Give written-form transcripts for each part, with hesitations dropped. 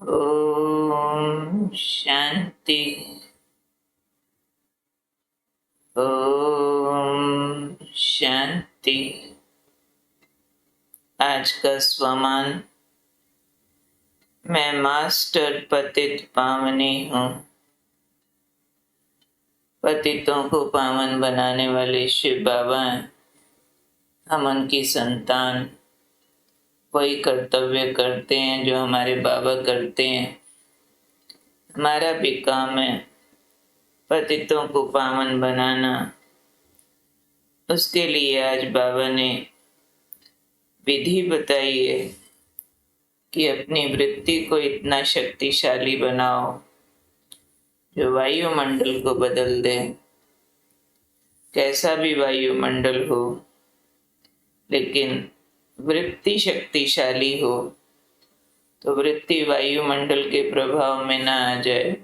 ओम शांति। ओम शांति। आज का स्वमान, मैं मास्टर पतित पावनी हूँ। पतितों को पावन बनाने वाले शिव बाबा हैं। हम उनकी संतान वही कर्तव्य करते हैं जो हमारे बाबा करते हैं। हमारा भी काम है पतितों को पावन बनाना। उसके लिए आज बाबा ने विधि बताई है कि अपनी वृत्ति को इतना शक्तिशाली बनाओ जो वायुमंडल को बदल दे। कैसा भी वायुमंडल हो, लेकिन वृत्ति शक्तिशाली हो तो वृत्ति वायुमंडल के प्रभाव में ना आ जाए,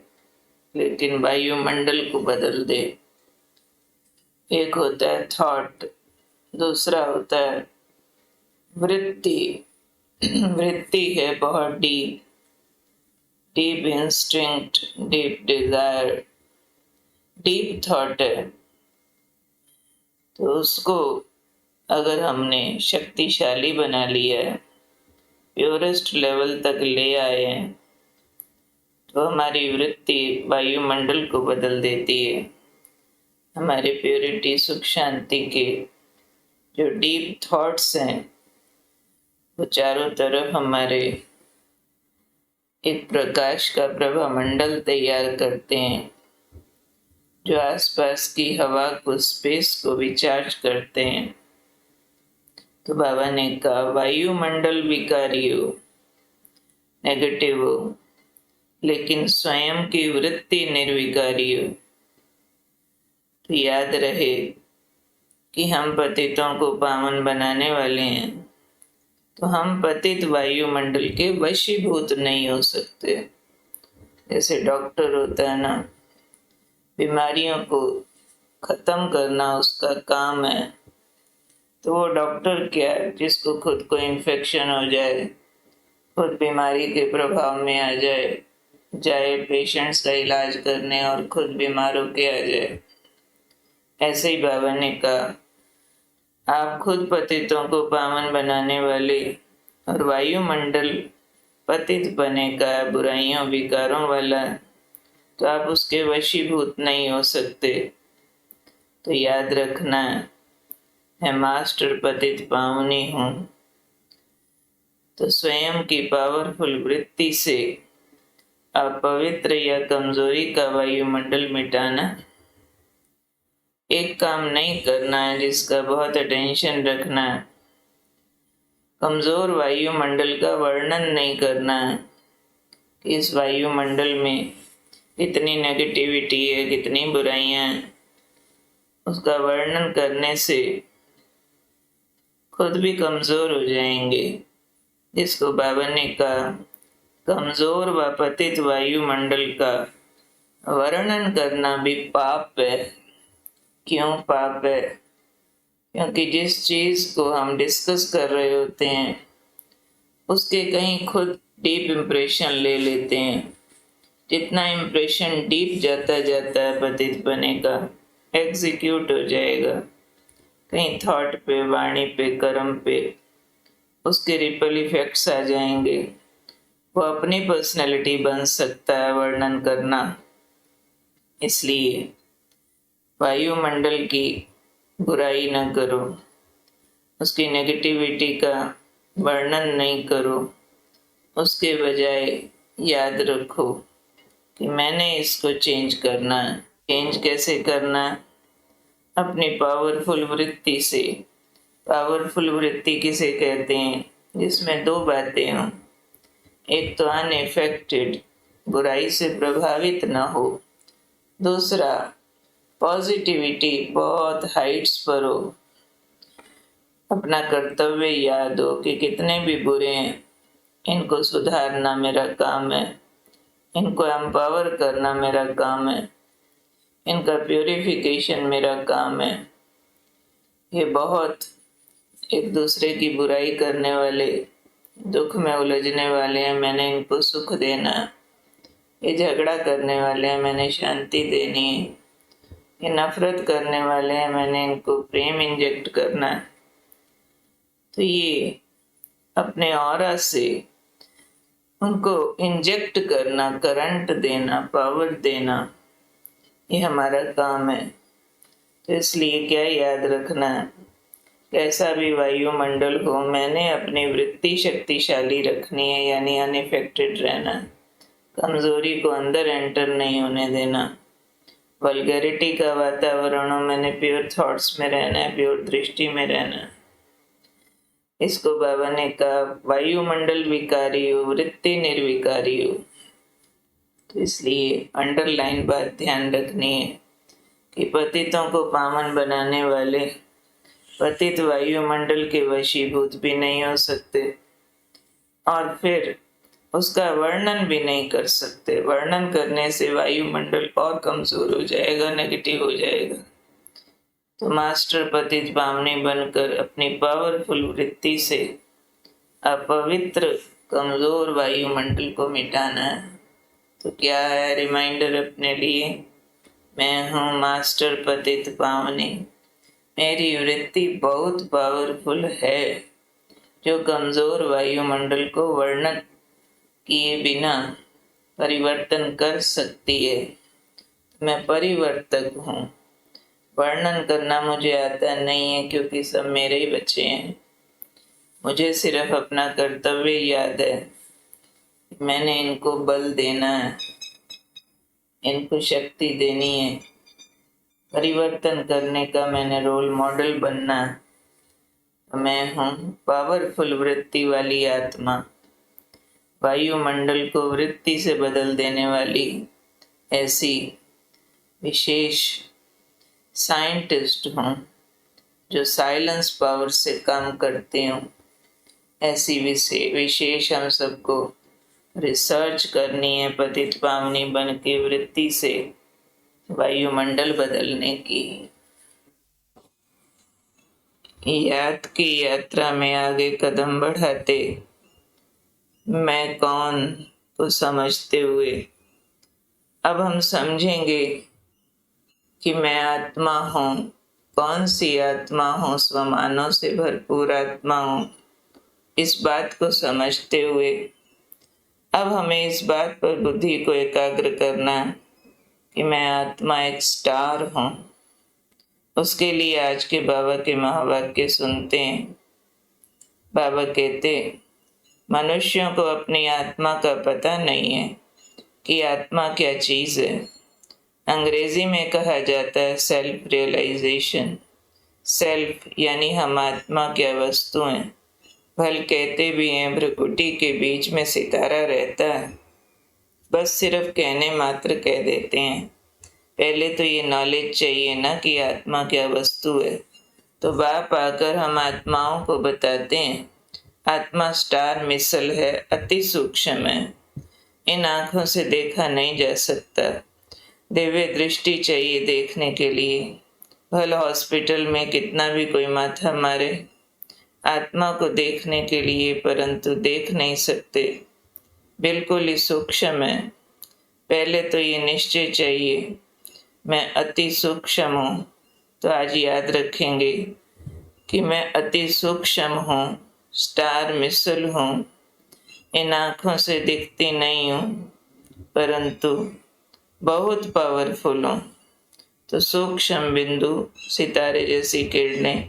लेकिन वायुमंडल को बदल दे। एक होता है थॉट, दूसरा होता है वृत्ति। वृत्ति है बहुत deep instinct, deep Dzire, deep thought है। तो उसको अगर हमने शक्तिशाली बना लिया है, प्योरेस्ट लेवल तक ले आए हैं, तो हमारी वृत्ति वायुमंडल को बदल देती है। हमारे प्योरिटी, सुख, शांति के जो डीप थॉट्स हैं वो चारों तरफ हमारे एक प्रकाश का प्रभामंडल तैयार करते हैं, जो आसपास की हवा को, स्पेस को भी चार्ज करते हैं। तो बाबा ने कहा वायुमंडल विकारी हो, नेगेटिव हो, लेकिन स्वयं की वृत्ति निर्विकारी हो। तो याद रहे कि हम पतितों को पावन बनाने वाले हैं, तो हम पतित वायुमंडल के वशीभूत नहीं हो सकते। जैसे डॉक्टर होता है ना, बीमारियों को खत्म करना उसका काम है। तो वो डॉक्टर क्या है, जिसको खुद को इन्फेक्शन हो जाए, खुद बीमारी के प्रभाव में आ जाए पेशेंट्स का इलाज करने और खुद बीमार होके आ जाए। ऐसे ही बाबा ने कहा आप खुद पतितों को पावन बनाने वाले और वायुमंडल पतित बनेगा बुराइयों विकारों वाला, तो आप उसके वशीभूत नहीं हो सकते। तो याद रखना, मैं मास्टर पतित पावनी हूँ। तो स्वयं की पावरफुल वृत्ति से अपवित्र या कमजोरी का वायुमंडल मिटाना एक काम नहीं करना है, जिसका बहुत अटेंशन रखना है। कमजोर वायुमंडल का वर्णन नहीं करना है कि इस वायुमंडल में कितनी नेगेटिविटी है, कितनी बुराइयां हैं। उसका वर्णन करने से खुद भी कमजोर हो जाएंगे। जिसको बाबा ने कहा कमजोर व पतित वायुमंडल का वर्णन करना भी पाप है। क्यों पाप है? क्योंकि जिस चीज को हम डिस्कस कर रहे होते हैं उसके कहीं खुद डीप इम्प्रेशन ले लेते हैं। जितना इम्प्रेशन डीप जाता है पतित बने का एग्जीक्यूट हो जाएगा। कहीं थॉट पे, वाणी पे, कर्म पे उसके रिपल इफेक्ट्स आ जाएंगे। वो अपनी पर्सनैलिटी बन सकता है वर्णन करना। इसलिए वायुमंडल की बुराई न करो, उसकी नेगेटिविटी का वर्णन नहीं करो। उसके बजाय याद रखो कि मैंने इसको चेंज करना है। चेंज कैसे करना है? अपनी पावरफुल वृत्ति से। पावरफुल वृत्ति किसे कहते हैं? जिसमें दो बातें हों। एक तो अनएफेक्टेड, बुराई से प्रभावित न हो। दूसरा पॉजिटिविटी बहुत हाइट्स पर हो। अपना कर्तव्य याद हो कि कितने भी बुरे हैं, इनको सुधारना मेरा काम है, इनको एम्पावर करना मेरा काम है, इनका प्यूरिफिकेशन मेरा काम है। ये बहुत एक दूसरे की बुराई करने वाले दुख में उलझने वाले हैं, मैंने इनको सुख देना। ये झगड़ा करने वाले हैं, मैंने शांति देनी है। ये नफरत करने वाले हैं, मैंने इनको प्रेम इंजेक्ट करना है। तो ये अपने ऑरा से उनको इंजेक्ट करना, करंट देना, पावर देना, ये हमारा काम है। तो इसलिए क्या याद रखना है, कैसा भी वायुमंडल हो, मैंने अपनी वृत्ति शक्तिशाली रखनी है, यानी अनइफेक्टेड रहना है। कमजोरी को अंदर एंटर नहीं होने देना। वल्गैरिटी का वातावरण हो, मैंने प्योर थॉट्स में रहना है, प्योर दृष्टि में रहना है। इसको बाबा ने कहा वायुमंडल विकारी हो, वृत्ति निर्विकारी हो। तो इसलिए अंडरलाइन बात ध्यान रखनी है कि पतितों को पावन बनाने वाले पतित वायुमंडल के वशीभूत भी नहीं हो सकते, और फिर उसका वर्णन भी नहीं कर सकते। वर्णन करने से वायुमंडल और कमजोर हो जाएगा, नेगेटिव हो जाएगा। तो मास्टर पतित पावनी बनकर अपनी पावरफुल वृत्ति से अपवित्र कमजोर वायुमंडल को मिटाना है। तो क्या है रिमाइंडर अपने लिए, मैं हूँ मास्टर पतित पावनी, मेरी वृत्ति बहुत पावरफुल है, जो कमजोर वायुमंडल को वर्णन किए बिना परिवर्तन कर सकती है। मैं परिवर्तक हूँ। वर्णन करना मुझे आता नहीं है, क्योंकि सब मेरे ही बच्चे हैं। मुझे सिर्फ अपना कर्तव्य याद है। मैंने इनको बल देना है, इनको शक्ति देनी है, परिवर्तन करने का मैंने रोल मॉडल बनना है। मैं हूँ पावरफुल वृत्ति वाली आत्मा, वायुमंडल को वृत्ति से बदल देने वाली ऐसी विशेष साइंटिस्ट हूँ, जो साइलेंस पावर से काम करती हूँ। ऐसी विशेष हम सबको रिसर्च करनी है, पतित पावनी बन के वृत्ति से वायुमंडल बदलने की। याद की यात्रा में आगे कदम बढ़ाते, मैं कौन को समझते हुए अब हम समझेंगे कि मैं आत्मा हूँ। कौन सी आत्मा हूँ? स्वमानों से भरपूर आत्मा हूँ। इस बात को समझते हुए अब हमें इस बात पर बुद्धि को एकाग्र करना है कि मैं आत्मा एक स्टार हूँ। उसके लिए आज के बाबा के महावाक्य सुनते हैं। बाबा कहते, मनुष्यों को अपनी आत्मा का पता नहीं है कि आत्मा क्या चीज है। अंग्रेजी में कहा जाता है सेल्फ रियलाइजेशन। सेल्फ यानी हम आत्मा क्या वस्तु हैं। भल कहते भी हैं भ्रुकुटी के बीच में सितारा रहता है। बस सिर्फ कहने मात्र कह देते हैं। पहले तो ये नॉलेज चाहिए ना कि आत्मा क्या वस्तु है। तो बाप आकर हम आत्माओं को बताते हैं आत्मा स्टार मिसल है, अति सूक्ष्म है, इन आंखों से देखा नहीं जा सकता। दिव्य दृष्टि चाहिए देखने के लिए। भले हॉस्पिटल में कितना भी कोई माथा मारे आत्मा को देखने के लिए, परंतु देख नहीं सकते। बिल्कुल ही सूक्ष्म है। पहले तो ये निश्चय चाहिए मैं अति सूक्ष्म हूँ। तो आज याद रखेंगे कि मैं अति सूक्ष्म हूँ, स्टार मिसल हूँ। इन आँखों से दिखती नहीं हूँ, परंतु बहुत पावरफुल हूँ। तो सूक्ष्म बिंदु सितारे जैसी किरणें,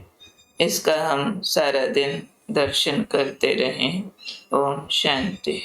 इसका हम सारा दिन दर्शन करते रहें। ओम शांति।